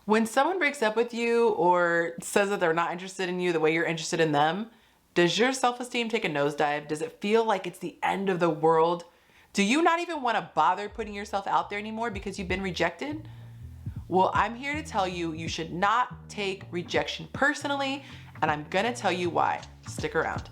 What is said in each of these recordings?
When someone breaks up with you or says that they're not interested in you the way you're interested in them, does your self-esteem take a nosedive? Does it feel like it's the end of the world? Do you not even want to bother putting yourself out there anymore because you've been rejected? Well, I'm here to tell you, you should not take rejection personally, and I'm gonna tell you why. Stick around.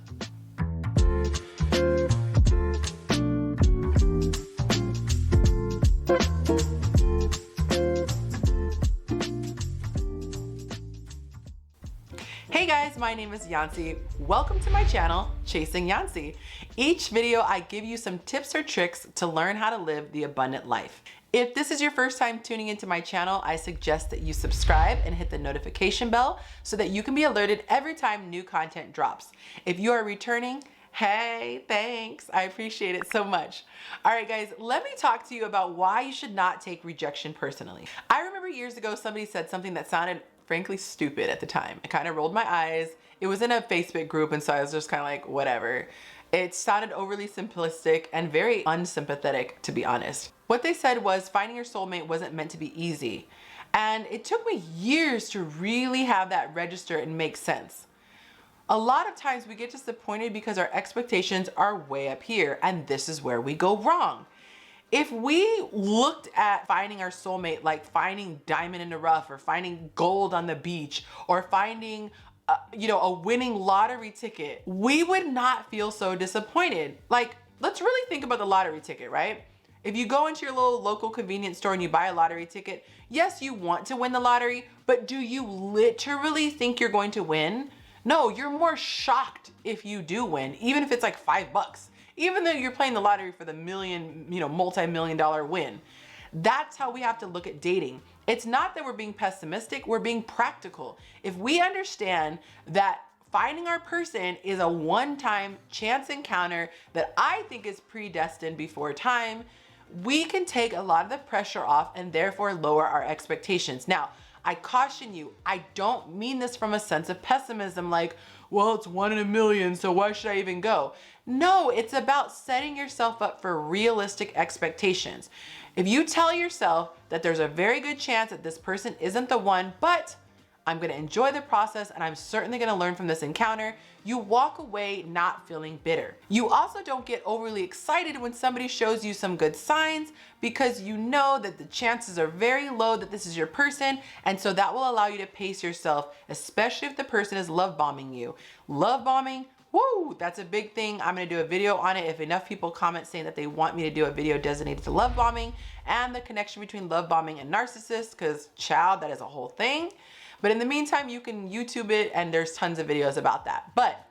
Hey guys, my name is Yonci. Welcome to my channel, Chasing Yonci. Each video, I give you some tips or tricks to learn how to live the abundant life. If this is your first time tuning into my channel, I suggest that you subscribe and hit the notification bell so that you can be alerted every time new content drops. If you are returning, hey, thanks. I appreciate it so much. All right, guys, let me talk to you about why you should not take rejection personally. I remember years ago, somebody said something that sounded frankly stupid at the time. I kind of rolled my eyes. It was in a Facebook group, and so I was just kind of like, whatever. It sounded overly simplistic and very unsympathetic, to be honest. What they said was finding your soulmate wasn't meant to be easy. And it took me years to really have that register and make sense. A lot of times we get disappointed because our expectations are way up here, and this is where we go wrong. If we looked at finding our soulmate like finding diamond in the rough or finding gold on the beach or finding a winning lottery ticket, we would not feel so disappointed. Like, let's really think about the lottery ticket, right? If you go into your little local convenience store and you buy a lottery ticket, yes, you want to win the lottery, but do you literally think you're going to win? No, you're more shocked if you do win, even if it's like $5. Even though you're playing the lottery for the multi-million-dollar win. That's how we have to look at dating. It's not that we're being pessimistic, we're being practical. If we understand that finding our person is a one-time chance encounter that I think is predestined before time, we can take a lot of the pressure off and therefore lower our expectations. Now, I caution you, I don't mean this from a sense of pessimism like, well, it's 1 in a million, so why should I even go? No, it's about setting yourself up for realistic expectations. If you tell yourself that there's a very good chance that this person isn't the one, but I'm gonna enjoy the process and I'm certainly gonna learn from this encounter, you walk away not feeling bitter. You also don't get overly excited when somebody shows you some good signs because you know that the chances are very low that this is your person, and so that will allow you to pace yourself, especially if the person is love bombing you. Love bombing, woo, that's a big thing. I'm gonna do a video on it if enough people comment saying that they want me to do a video designated to love bombing and the connection between love bombing and narcissists, because child, that is a whole thing. But in the meantime, you can YouTube it and there's tons of videos about that. But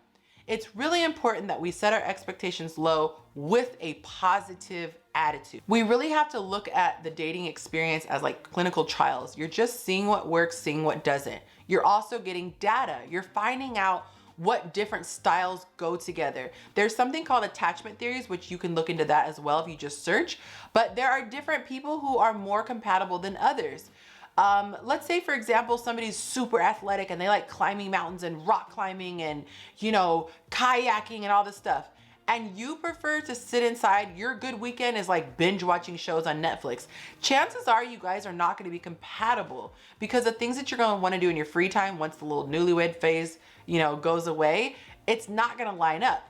it's really important that we set our expectations low with a positive attitude. We really have to look at the dating experience as like clinical trials. You're just seeing what works, seeing what doesn't. You're also getting data. You're finding out what different styles go together. There's something called attachment theories, which you can look into that as well if you just search. But there are different people who are more compatible than others. Let's say, for example, somebody's super athletic and they like climbing mountains and rock climbing and, kayaking and all this stuff. And you prefer to sit inside. Your good weekend is like binge watching shows on Netflix. Chances are you guys are not going to be compatible because the things that you're going to want to do in your free time once the little newlywed phase, goes away, it's not going to line up.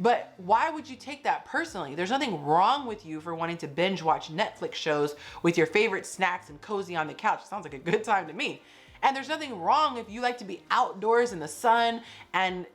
But why would you take that personally? There's nothing wrong with you for wanting to binge watch Netflix shows with your favorite snacks and cozy on the couch. Sounds like a good time to me. And there's nothing wrong if you like to be outdoors in the sun and,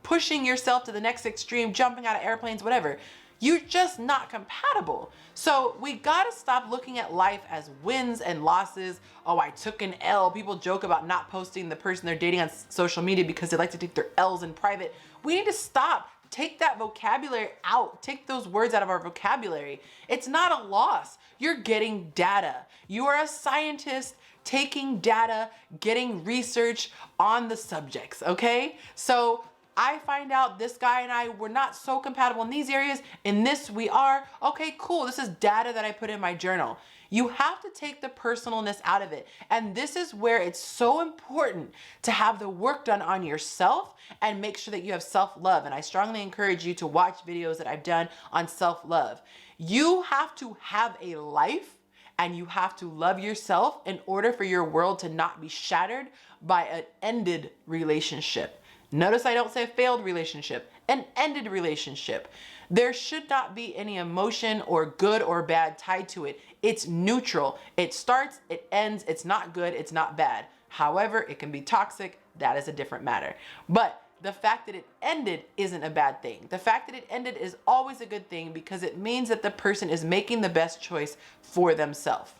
pushing yourself to the next extreme, jumping out of airplanes, whatever. You're just not compatible. So we gotta stop looking at life as wins and losses. Oh, I took an L. People joke about not posting the person they're dating on social media because they like to take their L's in private. We need to stop. Take that vocabulary out. Take those words out of our vocabulary. It's not a loss. You're getting data. You are a scientist taking data, getting research on the subjects, okay? So I find out this guy and I were not so compatible in these areas. In this we are. Okay, cool. This is data that I put in my journal. You have to take the personalness out of it. And this is where it's so important to have the work done on yourself and make sure that you have self-love. And I strongly encourage you to watch videos that I've done on self-love. You have to have a life and you have to love yourself in order for your world to not be shattered by an ended relationship. Notice I don't say failed relationship, an ended relationship. There should not be any emotion or good or bad tied to it. It's neutral. It starts, it ends, it's not good, it's not bad. However, it can be toxic. That is a different matter. But the fact that it ended isn't a bad thing. The fact that it ended is always a good thing because it means that the person is making the best choice for themselves.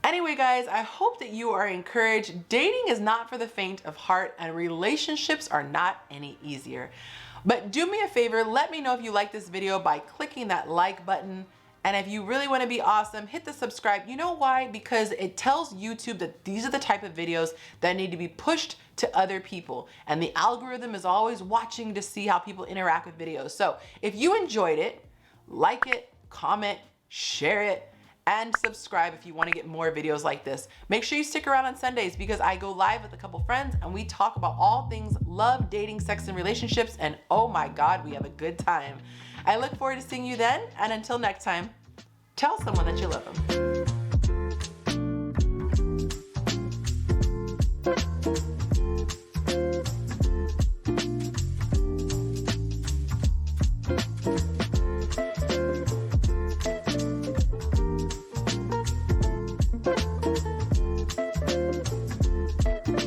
Anyway, guys, I hope that you are encouraged. Dating is not for the faint of heart, and relationships are not any easier. But do me a favor, let me know if you like this video by clicking that like button. And if you really want to be awesome, hit the subscribe. You know why? Because it tells YouTube that these are the type of videos that need to be pushed to other people. And the algorithm is always watching to see how people interact with videos. So if you enjoyed it, like it, comment, share it, and subscribe if you want to get more videos like this. Make sure you stick around on Sundays because I go live with a couple friends and we talk about all things love, dating, sex, and relationships. And oh my God, we have a good time. I look forward to seeing you then. And until next time, tell someone that you love them.